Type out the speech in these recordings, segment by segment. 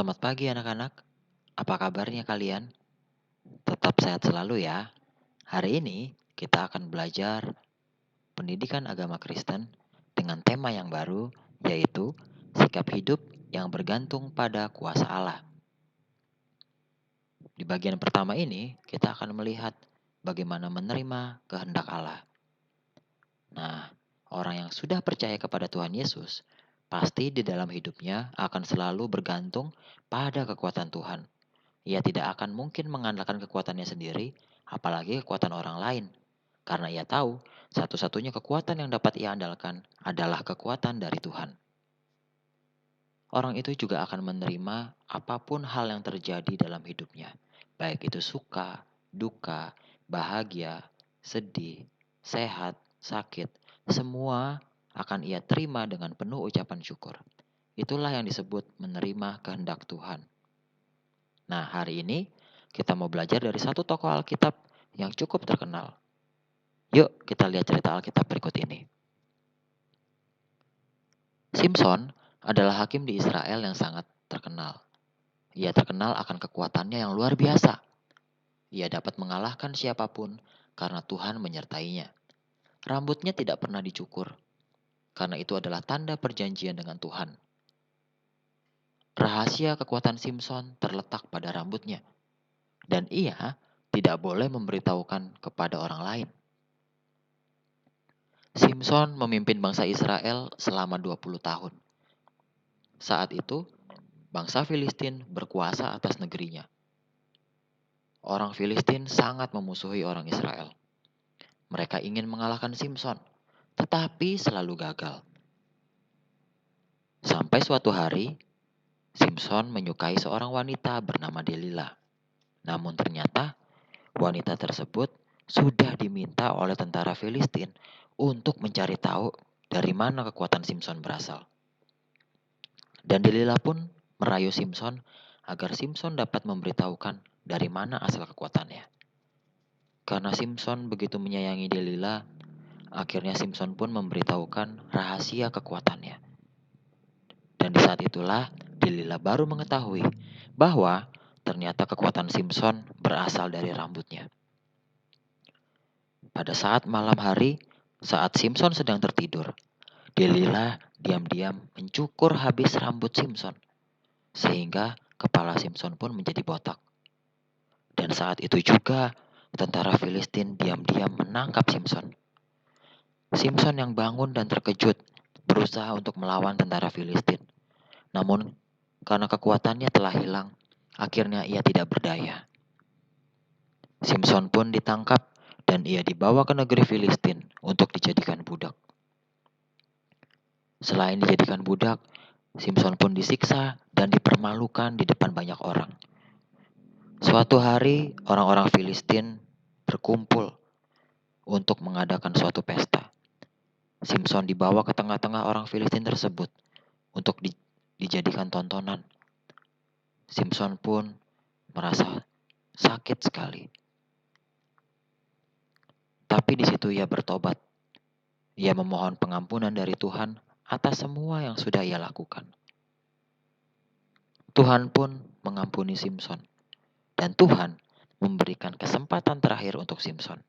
Selamat pagi anak-anak. Apa kabarnya kalian? Tetap sehat selalu ya. Hari ini kita akan belajar pendidikan agama Kristen dengan tema yang baru, yaitu sikap hidup yang bergantung pada kuasa Allah. Di bagian pertama ini, kita akan melihat bagaimana menerima kehendak Allah. Nah, orang yang sudah percaya kepada Tuhan Yesus, pasti di dalam hidupnya akan selalu bergantung pada kekuatan Tuhan. Ia tidak akan mungkin mengandalkan kekuatannya sendiri, apalagi kekuatan orang lain. Karena ia tahu, satu-satunya kekuatan yang dapat ia andalkan adalah kekuatan dari Tuhan. Orang itu juga akan menerima apapun hal yang terjadi dalam hidupnya, baik itu suka, duka, bahagia, sedih, sehat, sakit, semua akan ia terima dengan penuh ucapan syukur. Itulah yang disebut menerima kehendak Tuhan. Nah, hari ini kita mau belajar dari satu tokoh Alkitab yang cukup terkenal. Yuk, kita lihat cerita Alkitab berikut ini. Simson adalah hakim di Israel yang sangat terkenal. Ia terkenal akan kekuatannya yang luar biasa. Ia dapat mengalahkan siapapun karena Tuhan menyertainya. Rambutnya tidak pernah dicukur, karena itu adalah tanda perjanjian dengan Tuhan. Rahasia kekuatan Simson terletak pada rambutnya, dan ia tidak boleh memberitahukan kepada orang lain. Simson memimpin bangsa Israel selama 20 tahun. Saat itu, bangsa Filistin berkuasa atas negerinya. Orang Filistin sangat memusuhi orang Israel. Mereka ingin mengalahkan Simson, tetapi selalu gagal. Sampai suatu hari, Simson menyukai seorang wanita bernama Delila. Namun ternyata, wanita tersebut sudah diminta oleh tentara Filistin untuk mencari tahu dari mana kekuatan Simson berasal. Dan Delila pun merayu Simson agar Simson dapat memberitahukan dari mana asal kekuatannya. Karena Simson begitu menyayangi Delila, akhirnya Simson pun memberitahukan rahasia kekuatannya. Dan di saat itulah Delila baru mengetahui bahwa ternyata kekuatan Simson berasal dari rambutnya. Pada saat malam hari, saat Simson sedang tertidur, Delila diam-diam mencukur habis rambut Simson, sehingga kepala Simson pun menjadi botak. Dan saat itu juga, tentara Filistin diam-diam menangkap Simson. Simson yang bangun dan terkejut, berusaha untuk melawan tentara Filistin. Namun, karena kekuatannya telah hilang, akhirnya ia tidak berdaya. Simson pun ditangkap dan ia dibawa ke negeri Filistin untuk dijadikan budak. Selain dijadikan budak, Simson pun disiksa dan dipermalukan di depan banyak orang. Suatu hari, orang-orang Filistin berkumpul untuk mengadakan suatu pesta. Simson dibawa ke tengah-tengah orang Filistin tersebut untuk dijadikan tontonan. Simson pun merasa sakit sekali. Tapi di situ ia bertobat. Ia memohon pengampunan dari Tuhan atas semua yang sudah ia lakukan. Tuhan pun mengampuni Simson. Dan Tuhan memberikan kesempatan terakhir untuk Simson.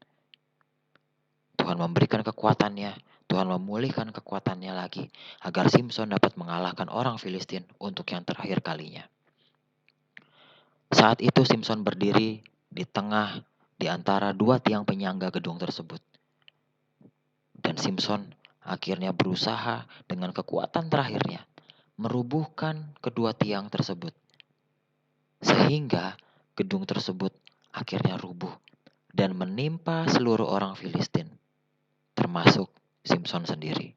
Tuhan memberikan kekuatannya, Tuhan memulihkan kekuatannya lagi agar Simson dapat mengalahkan orang Filistin untuk yang terakhir kalinya. Saat itu Simson berdiri di tengah di antara dua tiang penyangga gedung tersebut. Dan Simson akhirnya berusaha dengan kekuatan terakhirnya merubuhkan kedua tiang tersebut. Sehingga gedung tersebut akhirnya rubuh dan menimpa seluruh orang Filistin, termasuk Simson sendiri.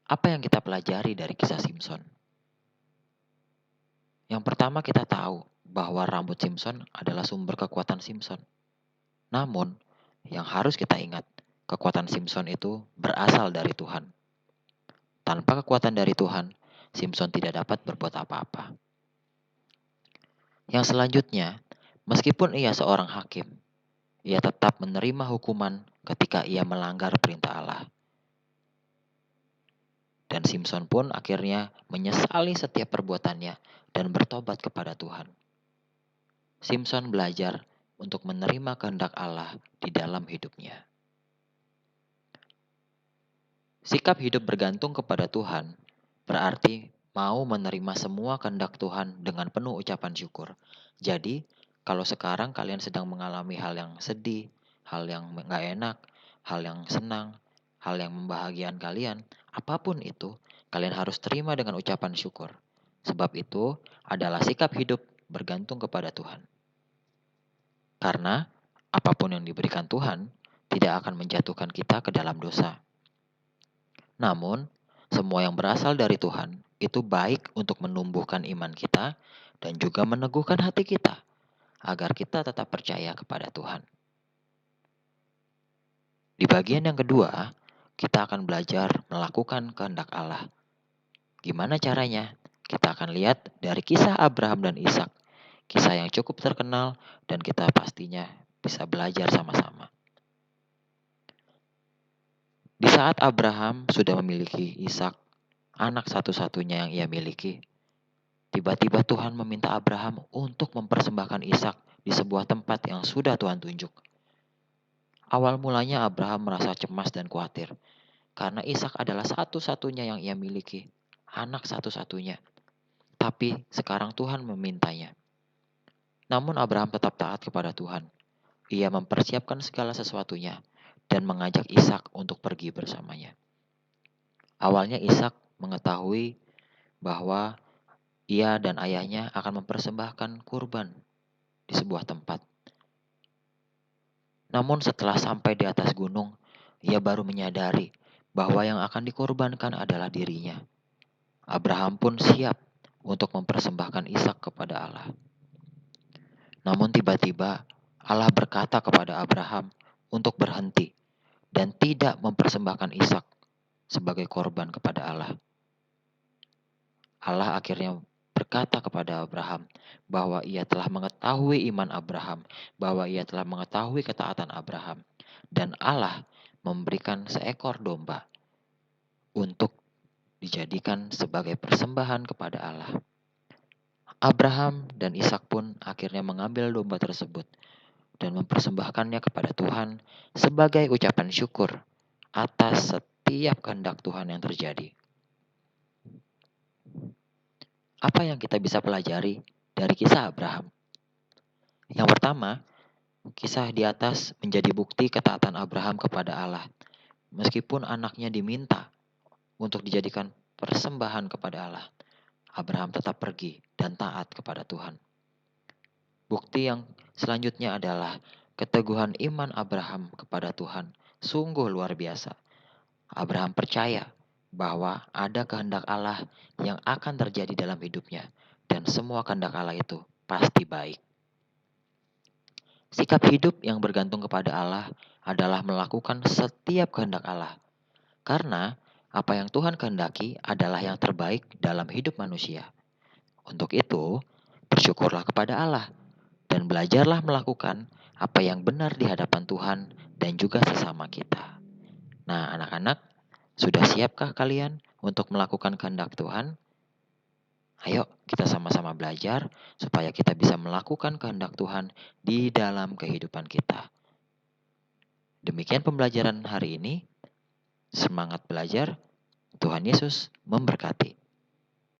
Apa yang kita pelajari dari kisah Simson? Yang pertama kita tahu bahwa rambut Simson adalah sumber kekuatan Simson. Namun, yang harus kita ingat, kekuatan Simson itu berasal dari Tuhan. Tanpa kekuatan dari Tuhan, Simson tidak dapat berbuat apa-apa. Yang selanjutnya, meskipun ia seorang hakim, ia tetap menerima hukuman ketika ia melanggar perintah Allah. Dan Simpson pun akhirnya menyesali setiap perbuatannya dan bertobat kepada Tuhan. Simpson belajar untuk menerima kehendak Allah di dalam hidupnya. Sikap hidup bergantung kepada Tuhan berarti mau menerima semua kehendak Tuhan dengan penuh ucapan syukur. Jadi, kalau sekarang kalian sedang mengalami hal yang sedih, hal yang nggak enak, hal yang senang, hal yang membahagiakan kalian, apapun itu, kalian harus terima dengan ucapan syukur. Sebab itu adalah sikap hidup bergantung kepada Tuhan. Karena apapun yang diberikan Tuhan tidak akan menjatuhkan kita ke dalam dosa. Namun, semua yang berasal dari Tuhan itu baik untuk menumbuhkan iman kita dan juga meneguhkan hati kita agar kita tetap percaya kepada Tuhan. Di bagian yang kedua, kita akan belajar melakukan kehendak Allah. Gimana caranya? Kita akan lihat dari kisah Abraham dan Ishak, kisah yang cukup terkenal dan kita pastinya bisa belajar sama-sama. Di saat Abraham sudah memiliki Ishak, anak satu-satunya yang ia miliki, tiba-tiba Tuhan meminta Abraham untuk mempersembahkan Ishak di sebuah tempat yang sudah Tuhan tunjuk. Awal mulanya Abraham merasa cemas dan khawatir, karena Ishak adalah satu-satunya yang ia miliki, anak satu-satunya. Tapi sekarang Tuhan memintanya. Namun Abraham tetap taat kepada Tuhan. Ia mempersiapkan segala sesuatunya dan mengajak Ishak untuk pergi bersamanya. Awalnya Ishak mengetahui bahwa ia dan ayahnya akan mempersembahkan kurban di sebuah tempat. Namun setelah sampai di atas gunung, ia baru menyadari bahwa yang akan dikorbankan adalah dirinya. Abraham pun siap untuk mempersembahkan Ishak kepada Allah. Namun tiba-tiba Allah berkata kepada Abraham untuk berhenti dan tidak mempersembahkan Ishak sebagai korban kepada Allah. Allah akhirnya berkata kepada Abraham bahwa ia telah mengetahui iman Abraham, bahwa ia telah mengetahui ketaatan Abraham, dan Allah memberikan seekor domba untuk dijadikan sebagai persembahan kepada Allah. Abraham dan Ishak pun akhirnya mengambil domba tersebut dan mempersembahkannya kepada Tuhan sebagai ucapan syukur atas setiap kehendak Tuhan yang terjadi. Apa yang kita bisa pelajari dari kisah Abraham? Yang pertama, kisah di atas menjadi bukti ketaatan Abraham kepada Allah. Meskipun anaknya diminta untuk dijadikan persembahan kepada Allah, Abraham tetap pergi dan taat kepada Tuhan. Bukti yang selanjutnya adalah keteguhan iman Abraham kepada Tuhan. Sungguh luar biasa. Abraham percaya bahwa ada kehendak Allah yang akan terjadi dalam hidupnya, dan semua kehendak Allah itu pasti baik. Sikap hidup yang bergantung kepada Allah adalah melakukan setiap kehendak Allah, karena apa yang Tuhan kehendaki adalah yang terbaik dalam hidup manusia. Untuk itu, bersyukurlah kepada Allah dan belajarlah melakukan apa yang benar di hadapan Tuhan dan juga sesama kita. Nah, anak-anak, sudah siapkah kalian untuk melakukan kehendak Tuhan? Ayo kita sama-sama belajar supaya kita bisa melakukan kehendak Tuhan di dalam kehidupan kita. Demikian pembelajaran hari ini. Semangat belajar. Tuhan Yesus memberkati.